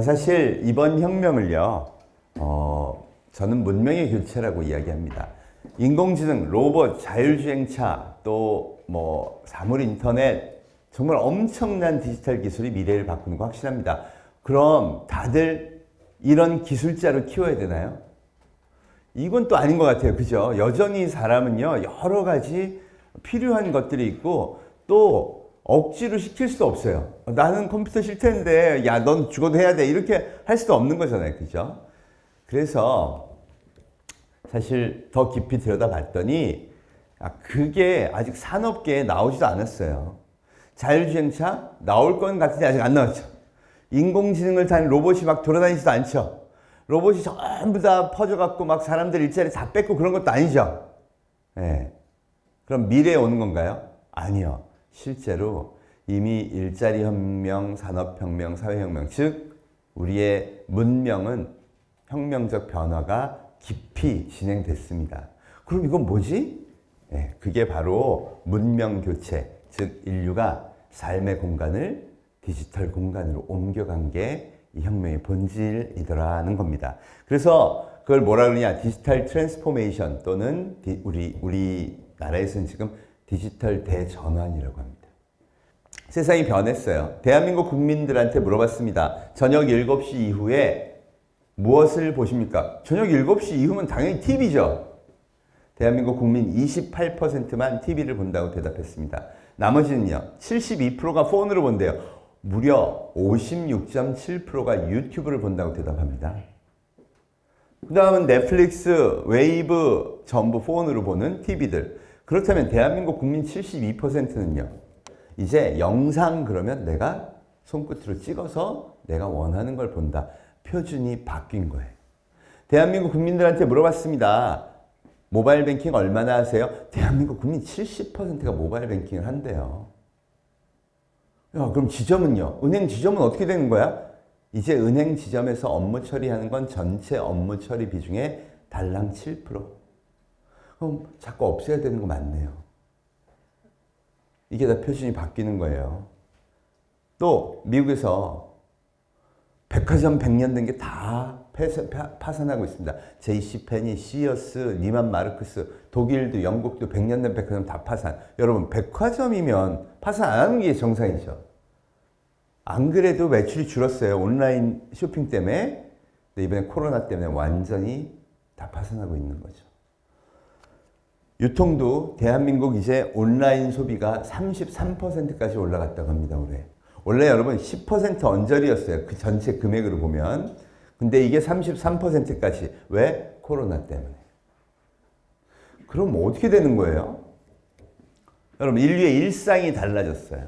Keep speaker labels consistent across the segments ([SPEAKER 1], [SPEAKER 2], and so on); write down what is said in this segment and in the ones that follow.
[SPEAKER 1] 사실 이번 혁명을요, 저는 문명의 교체라고 이야기합니다. 인공지능, 로봇, 자율주행차, 또 사물 인터넷, 정말 엄청난 디지털 기술이 미래를 바꾸는 거 확실합니다. 그럼 다들 이런 기술자를 키워야 되나요? 이건 또 아닌 것 같아요. 그죠? 여전히 사람은요, 여러 가지 필요한 것들이 있고, 또 억지로 시킬 수도 없어요. 나는 컴퓨터 싫다는데, 야, 넌 죽어도 해야 돼. 이렇게 할 수도 없는 거잖아요. 그죠? 그래서 사실 더 깊이 들여다봤더니, 그게 아직 산업계에 나오지도 않았어요. 자율주행차 나올 건 같은데 아직 안 나왔죠. 인공지능을 타는 로봇이 막 돌아다니지도 않죠. 로봇이 전부 다 퍼져갖고 막 사람들 일자리 다 뺏고 그런 것도 아니죠. 네. 그럼 미래에 오는 건가요? 아니요. 실제로 이미 일자리 혁명, 산업혁명, 사회혁명, 즉 우리의 문명은 혁명적 변화가 깊이 진행됐습니다. 그럼 이건 뭐지? 네, 그게 바로 문명 교체, 즉 인류가 삶의 공간을 디지털 공간으로 옮겨간 게 이 혁명의 본질이더라는 겁니다. 그래서 그걸 뭐라 그러냐? 디지털 트랜스포메이션 또는 우리나라에서는 지금 디지털 대전환이라고 합니다. 세상이 변했어요. 대한민국 국민들한테 물어봤습니다. 저녁 7시 이후에 무엇을 보십니까? 저녁 7시 이후면 당연히 TV죠. 대한민국 국민 28%만 TV를 본다고 대답했습니다. 나머지는요, 72%가 폰으로 본대요. 무려 56.7%가 유튜브를 본다고 대답합니다. 그 다음은 넷플릭스, 웨이브 전부 폰으로 보는 TV들. 그렇다면 대한민국 국민 72%는요. 이제 영상 그러면 내가 손끝으로 찍어서 내가 원하는 걸 본다. 표준이 바뀐 거예요. 대한민국 국민들한테 물어봤습니다. 모바일 뱅킹 얼마나 하세요? 대한민국 국민 70%가 모바일 뱅킹을 한대요. 야, 그럼 지점은요? 은행 지점은 어떻게 되는 거야? 이제 은행 지점에서 업무 처리하는 건 전체 업무 처리 비중의 달랑 7%. 그럼 자꾸 없애야 되는 거 맞네요. 이게 다 표준이 바뀌는 거예요. 또 미국에서 백화점 100년 된 게 다 파산하고 있습니다. JC페니, 시어스, 니만 마르크스, 독일도 영국도 100년 된 백화점 다 파산. 여러분 백화점이면 파산 안 하는 게 정상이죠. 안 그래도 매출이 줄었어요. 온라인 쇼핑 때문에. 근데 이번에 코로나 때문에 완전히 다 파산하고 있는 거죠. 유통도 대한민국 이제 온라인 소비가 33%까지 올라갔다고 합니다. 올해. 원래 여러분 10% 언저리였어요. 그 전체 금액으로 보면. 근데 이게 33%까지. 왜? 코로나 때문에. 그럼 어떻게 되는 거예요? 여러분 인류의 일상이 달라졌어요.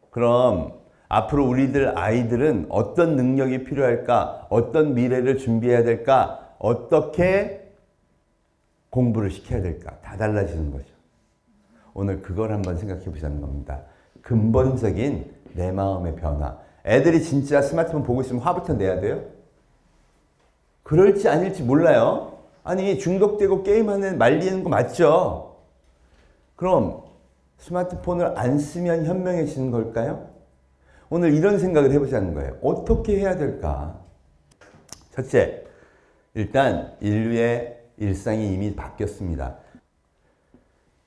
[SPEAKER 1] 그럼 앞으로 우리들 아이들은 어떤 능력이 필요할까? 어떤 미래를 준비해야 될까? 어떻게 공부를 시켜야 될까? 다 달라지는 거죠. 오늘 그걸 한번 생각해 보자는 겁니다. 근본적인 내 마음의 변화. 애들이 진짜 스마트폰 보고 있으면 화부터 내야 돼요? 그럴지 아닐지 몰라요. 아니 중독되고 게임하는 말리는 거 맞죠? 그럼 스마트폰을 안 쓰면 현명해지는 걸까요? 오늘 이런 생각을 해보자는 거예요. 어떻게 해야 될까? 첫째, 일단 인류의 일상이 이미 바뀌었습니다.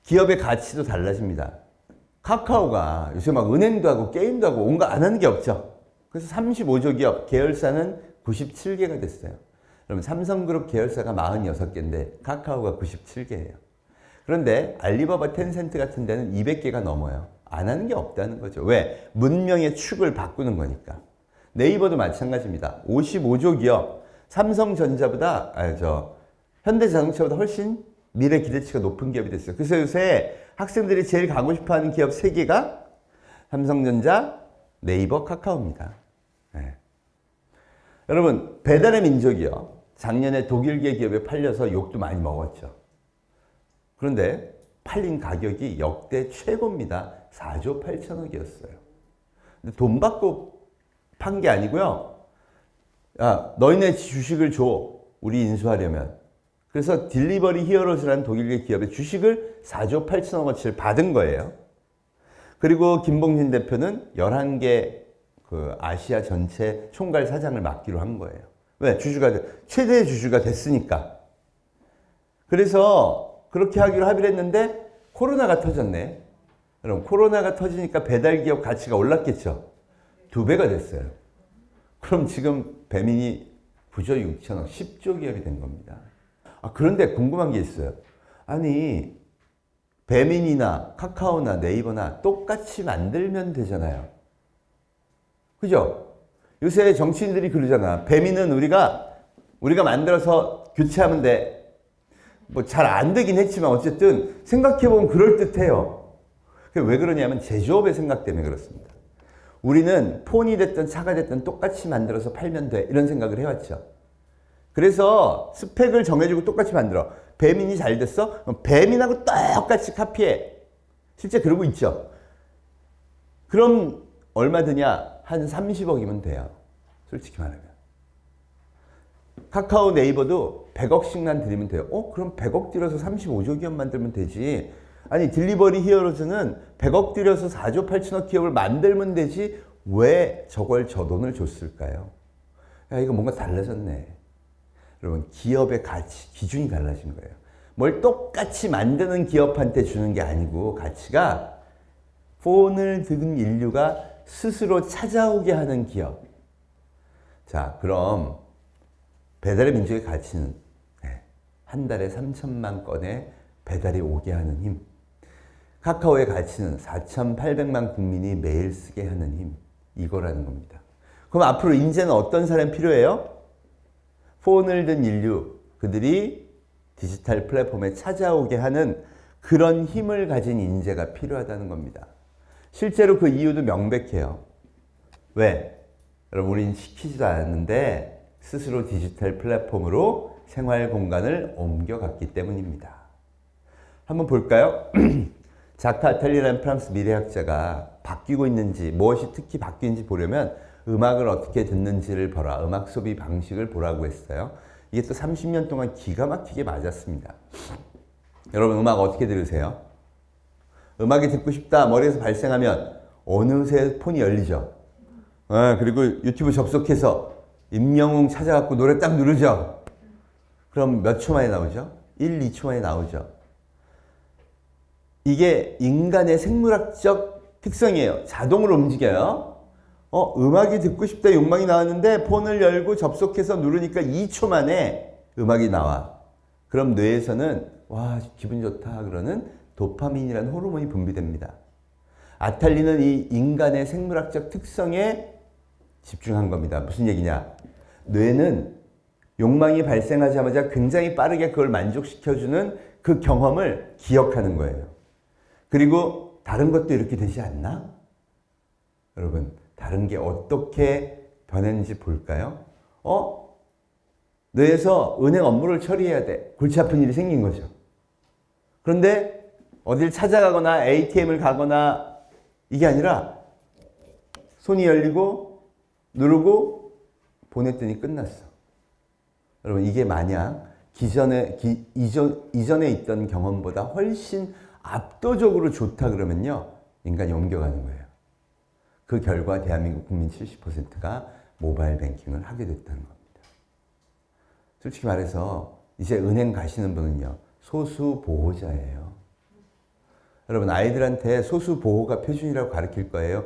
[SPEAKER 1] 기업의 가치도 달라집니다. 카카오가 요새 막 은행도 하고 게임도 하고 온갖 안 하는 게 없죠. 그래서 35조 기업, 계열사는 97개가 됐어요. 그러면 삼성그룹 계열사가 46개인데 카카오가 97개예요. 그런데 알리바바, 텐센트 같은 데는 200개가 넘어요. 안 하는 게 없다는 거죠. 왜? 문명의 축을 바꾸는 거니까. 네이버도 마찬가지입니다. 55조 기업, 삼성전자보다, 현대자동차보다 훨씬 미래 기대치가 높은 기업이 됐어요. 그래서 요새 학생들이 제일 가고 싶어하는 기업 3개가 삼성전자, 네이버, 카카오입니다. 네. 여러분 배달의 민족이요. 작년에 독일계 기업에 팔려서 욕도 많이 먹었죠. 그런데 팔린 가격이 역대 최고입니다. 4조 8천억이었어요. 근데 돈 받고 판 게 아니고요. 야, 너희네 주식을 줘. 우리 인수하려면. 그래서 딜리버리 히어로즈라는 독일계 기업의 주식을 4조 8천억어치를 받은 거예요. 그리고 김봉진 대표는 11개 그 아시아 전체 총괄 사장을 맡기로 한 거예요. 왜? 최대 주주가 됐으니까. 그래서 그렇게 하기로 합의를 했는데 코로나가 터졌네. 그럼 코로나가 터지니까 배달 기업 가치가 올랐겠죠. 2배가 됐어요. 그럼 지금 배민이 9조 6천억, 10조 기업이 된 겁니다. 그런데 궁금한 게 있어요. 아니, 배민이나 카카오나 네이버나 똑같이 만들면 되잖아요. 그죠? 요새 정치인들이 그러잖아. 배민은 우리가 만들어서 교체하면 돼. 뭐 잘 안 되긴 했지만 어쨌든 생각해보면 그럴듯해요. 왜 그러냐면 제조업의 생각 때문에 그렇습니다. 우리는 폰이 됐든 차가 됐든 똑같이 만들어서 팔면 돼. 이런 생각을 해왔죠. 그래서 스펙을 정해주고 똑같이 만들어. 배민이 잘 됐어? 그럼 배민하고 똑같이 카피해. 실제 그러고 있죠. 그럼 얼마 드냐? 한 30억이면 돼요. 솔직히 말하면. 카카오 네이버도 100억씩만 들이면 돼요. 그럼 100억 들여서 35조 기업 만들면 되지. 아니, 딜리버리 히어로즈는 100억 들여서 4조 8천억 기업을 만들면 되지. 왜 저걸 저 돈을 줬을까요? 야, 이거 뭔가 달라졌네. 여러분, 기업의 가치, 기준이 달라진 거예요. 뭘 똑같이 만드는 기업한테 주는 게 아니고 가치가 폰을 든 인류가 스스로 찾아오게 하는 기업. 자, 그럼 배달의 민족의 가치는 한 달에 3천만 건의 배달이 오게 하는 힘. 카카오의 가치는 4,800만 국민이 매일 쓰게 하는 힘. 이거라는 겁니다. 그럼 앞으로 인재는 어떤 사람이 필요해요? 폰을 든 인류, 그들이 디지털 플랫폼에 찾아오게 하는 그런 힘을 가진 인재가 필요하다는 겁니다. 실제로 그 이유도 명백해요. 왜? 여러분, 우린 시키지도 않았는데 스스로 디지털 플랫폼으로 생활 공간을 옮겨갔기 때문입니다. 한번 볼까요? 자크 아탈리라는 프랑스 미래학자가 바뀌고 있는지, 무엇이 특히 바뀌는지 보려면 음악을 어떻게 듣는지를 보라, 음악 소비 방식을 보라고 했어요. 이게 또 30년 동안 기가 막히게 맞았습니다. 여러분, 음악 어떻게 들으세요? 음악이 듣고 싶다 머리에서 발생하면 어느새 폰이 열리죠. 그리고 유튜브 접속해서 임영웅 찾아갖고 노래 딱 누르죠. 그럼 몇 초 만에 나오죠? 1, 2초 만에 나오죠. 이게 인간의 생물학적 특성이에요. 자동으로 움직여요. 음악이 듣고 싶다 욕망이 나왔는데 폰을 열고 접속해서 누르니까 2초 만에 음악이 나와. 그럼 뇌에서는 와, 기분 좋다 그러는 도파민이라는 호르몬이 분비됩니다. 아탈리는 이 인간의 생물학적 특성에 집중한 겁니다. 무슨 얘기냐? 뇌는 욕망이 발생하자마자 굉장히 빠르게 그걸 만족시켜주는 그 경험을 기억하는 거예요. 그리고 다른 것도 이렇게 되지 않나? 여러분, 다른 게 어떻게 변했는지 볼까요? 뇌에서 은행 업무를 처리해야 돼. 골치 아픈 일이 생긴 거죠. 그런데 어딜 찾아가거나 ATM을 가거나 이게 아니라 손이 열리고 누르고 보냈더니 끝났어. 여러분, 이게 마냥 이전에 있던 경험보다 훨씬 압도적으로 좋다 그러면요, 인간이 옮겨가는 거예요. 그 결과 대한민국 국민 70%가 모바일 뱅킹을 하게 됐다는 겁니다. 솔직히 말해서 이제 은행 가시는 분은요, 소수 보호자예요. 여러분, 아이들한테 소수 보호가 표준이라고 가르칠 거예요.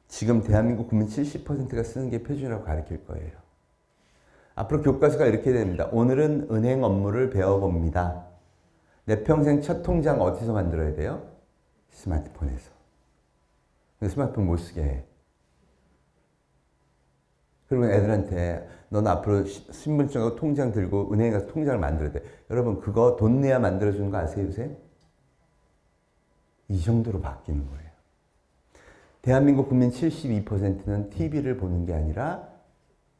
[SPEAKER 1] 지금 대한민국 국민 70%가 쓰는 게 표준이라고 가르칠 거예요. 앞으로 교과서가 이렇게 됩니다. 오늘은 은행 업무를 배워봅니다. 내 평생 첫 통장 어디서 만들어야 돼요? 스마트폰에서. 근데 스마트폰 못 쓰게 해. 그리고 애들한테 넌 앞으로 신분증하고 통장 들고 은행에 가서 통장을 만들어야 돼. 여러분, 그거 돈 내야 만들어주는 거 아세요, 요새? 이 정도로 바뀌는 거예요. 대한민국 국민 72%는 TV를 보는 게 아니라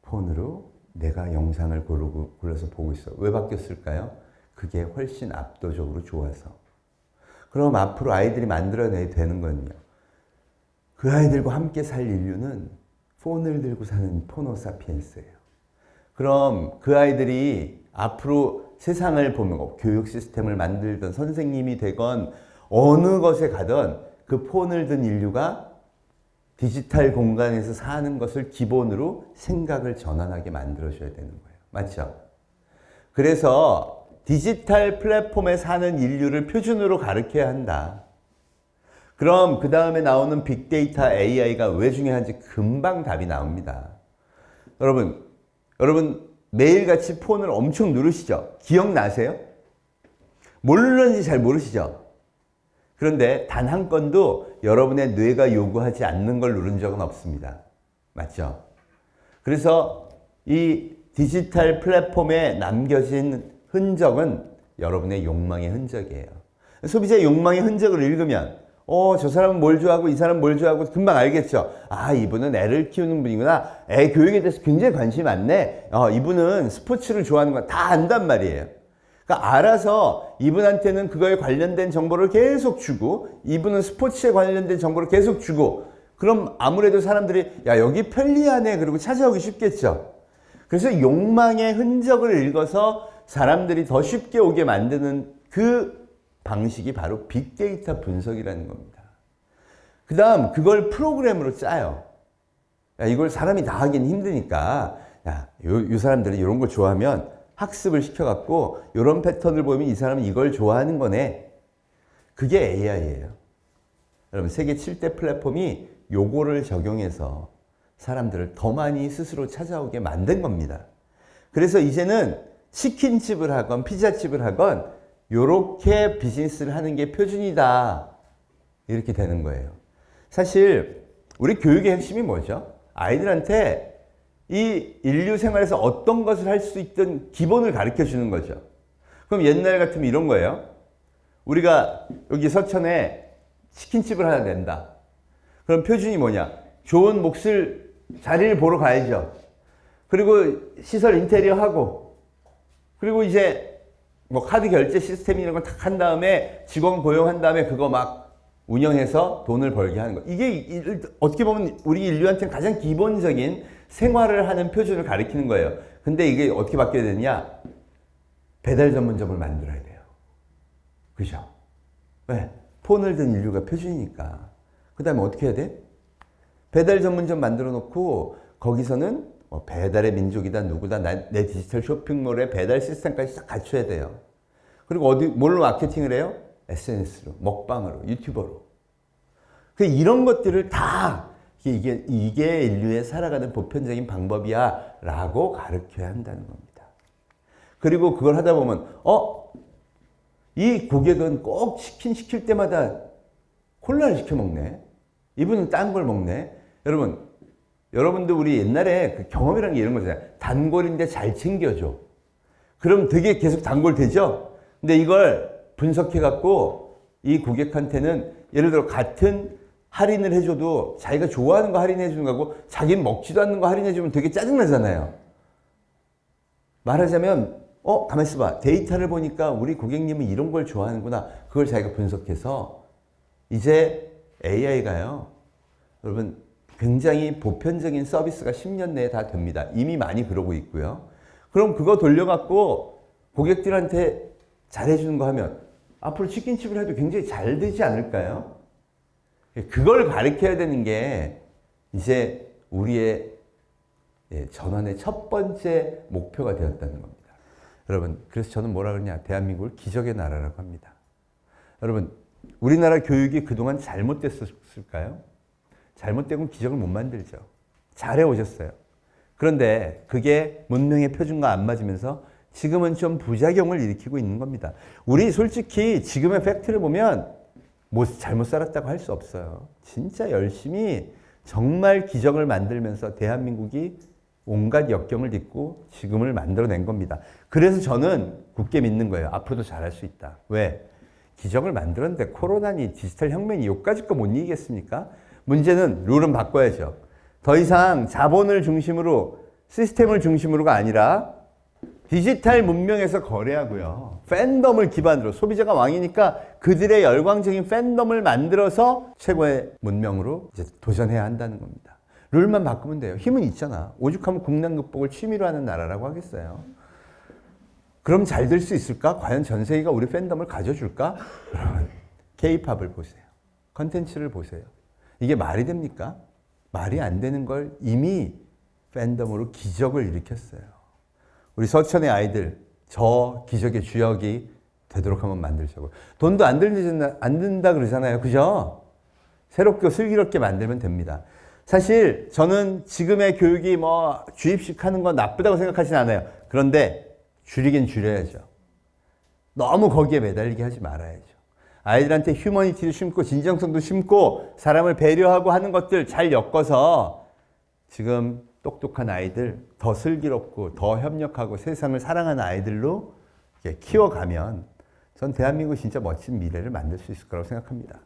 [SPEAKER 1] 폰으로 내가 영상을 골라서 보고 있어. 왜 바뀌었을까요? 그게 훨씬 압도적으로 좋아서. 그럼 앞으로 아이들이 만들어내야 되는 건요, 그 아이들과 함께 살 인류는 폰을 들고 사는 포노사피엔스예요. 그럼 그 아이들이 앞으로 세상을 보는 거, 교육 시스템을 만들던 선생님이 되건 어느 것에 가든 그 폰을 든 인류가 디지털 공간에서 사는 것을 기본으로 생각을 전환하게 만들어줘야 되는 거예요. 맞죠? 그래서 디지털 플랫폼에 사는 인류를 표준으로 가르쳐야 한다. 그럼 그 다음에 나오는 빅데이터 AI가 왜 중요한지 금방 답이 나옵니다. 여러분 매일같이 폰을 엄청 누르시죠? 기억나세요? 뭘 눌렀는지 잘 모르시죠? 그런데 단 한 건도 여러분의 뇌가 요구하지 않는 걸 누른 적은 없습니다. 맞죠? 그래서 이 디지털 플랫폼에 남겨진 흔적은 여러분의 욕망의 흔적이에요. 소비자의 욕망의 흔적을 읽으면 저 사람은 뭘 좋아하고 이 사람은 뭘 좋아하고 금방 알겠죠. 아, 이분은 애를 키우는 분이구나. 애 교육에 대해서 굉장히 관심이 많네. 이분은 스포츠를 좋아하는 거 다 안단 말이에요. 그러니까 알아서 이분한테는 그거에 관련된 정보를 계속 주고 이분은 스포츠에 관련된 정보를 계속 주고 그럼 아무래도 사람들이 야, 여기 편리하네. 그리고 찾아오기 쉽겠죠. 그래서 욕망의 흔적을 읽어서 사람들이 더 쉽게 오게 만드는 그 방식이 바로 빅데이터 분석이라는 겁니다. 그 다음 그걸 프로그램으로 짜요. 야, 이걸 사람이 다 하긴 힘드니까 야, 요 사람들이 이런 걸 좋아하면 학습을 시켜갖고 이런 패턴을 보면 이 사람은 이걸 좋아하는 거네. 그게 AI예요. 여러분 세계 7대 플랫폼이 요거를 적용해서 사람들을 더 많이 스스로 찾아오게 만든 겁니다. 그래서 이제는 치킨집을 하건 피자집을 하건 요렇게 비즈니스를 하는 게 표준이다. 이렇게 되는 거예요. 사실 우리 교육의 핵심이 뭐죠? 아이들한테 이 인류 생활에서 어떤 것을 할 수 있든 기본을 가르쳐 주는 거죠. 그럼 옛날 같으면 이런 거예요. 우리가 여기 서천에 치킨집을 하나 낸다. 그럼 표준이 뭐냐? 좋은 몫을 자리를 보러 가야죠. 그리고 시설 인테리어 하고 그리고 이제 뭐 카드 결제 시스템 이런 거 탁 한 다음에 직원 고용한 다음에 그거 막 운영해서 돈을 벌게 하는 거. 이게 어떻게 보면 우리 인류한테는 가장 기본적인 생활을 하는 표준을 가리키는 거예요. 근데 이게 어떻게 바뀌어야 되느냐? 배달 전문점을 만들어야 돼요. 그죠? 왜? 폰을 든 인류가 표준이니까. 그 다음에 어떻게 해야 돼? 배달 전문점 만들어 놓고 거기서는 뭐 배달의 민족이다 누구다 내 디지털 쇼핑몰에 배달 시스템까지 딱 갖춰야 돼요. 그리고 뭘로 마케팅을 해요? SNS로, 먹방으로, 유튜버로. 이런 것들을 다 이게 인류의 살아가는 보편적인 방법이야 라고 가르쳐야 한다는 겁니다. 그리고 그걸 하다 보면 이 고객은 꼭 치킨 시킬 때마다 콜라를 시켜 먹네. 이분은 딴 걸 먹네. 여러분도 우리 옛날에 그 경험이라는 게 이런 거잖아요. 단골인데 잘 챙겨줘. 그럼 되게 계속 단골 되죠? 근데 이걸 분석해갖고 이 고객한테는 예를 들어 같은 할인을 해줘도 자기가 좋아하는 거 할인해주는 거고 자기는 먹지도 않는 거 할인해주면 되게 짜증나잖아요. 말하자면 가만히 있어봐. 데이터를 보니까 우리 고객님은 이런 걸 좋아하는구나. 그걸 자기가 분석해서 이제 AI가요. 여러분 굉장히 보편적인 서비스가 10년 내에 다 됩니다. 이미 많이 그러고 있고요. 그럼 그거 돌려갖고 고객들한테 잘해주는 거 하면 앞으로 치킨집을 해도 굉장히 잘 되지 않을까요? 그걸 가르쳐야 되는 게 이제 우리의 전환의 첫 번째 목표가 되었다는 겁니다. 여러분, 그래서 저는 뭐라 그러냐? 대한민국을 기적의 나라라고 합니다. 여러분, 우리나라 교육이 그동안 잘못됐을까요? 잘못되면 기적을 못 만들죠. 잘해 오셨어요. 그런데 그게 문명의 표준과 안 맞으면서 지금은 좀 부작용을 일으키고 있는 겁니다. 우리 솔직히 지금의 팩트를 보면 잘못 살았다고 할 수 없어요. 진짜 열심히 정말 기적을 만들면서 대한민국이 온갖 역경을 딛고 지금을 만들어낸 겁니다. 그래서 저는 굳게 믿는 거예요. 앞으로도 잘할 수 있다. 왜? 기적을 만들었는데 코로나니 디지털 혁명이 여기까지 거 못 이기겠습니까? 문제는 룰은 바꿔야죠. 더 이상 자본을 중심으로 시스템을 중심으로가 아니라 디지털 문명에서 거래하고요. 팬덤을 기반으로 소비자가 왕이니까 그들의 열광적인 팬덤을 만들어서 최고의 문명으로 이제 도전해야 한다는 겁니다. 룰만 바꾸면 돼요. 힘은 있잖아. 오죽하면 국난 극복을 취미로 하는 나라라고 하겠어요. 그럼 잘 될 수 있을까? 과연 전 세계가 우리 팬덤을 가져줄까? 여러분, K-팝을 보세요. 컨텐츠를 보세요. 이게 말이 됩니까? 말이 안 되는 걸 이미 팬덤으로 기적을 일으켰어요. 우리 서천의 아이들, 저 기적의 주역이 되도록 한번 만들자고. 돈도 안 든다 그러잖아요. 그죠? 새롭게 슬기롭게 만들면 됩니다. 사실 저는 지금의 교육이 뭐 주입식 하는 건 나쁘다고 생각하진 않아요. 그런데 줄이긴 줄여야죠. 너무 거기에 매달리게 하지 말아야죠. 아이들한테 휴머니티도 심고 진정성도 심고 사람을 배려하고 하는 것들 잘 엮어서 지금 똑똑한 아이들, 더 슬기롭고 더 협력하고 세상을 사랑하는 아이들로 키워가면 전 대한민국 진짜 멋진 미래를 만들 수 있을 거라고 생각합니다.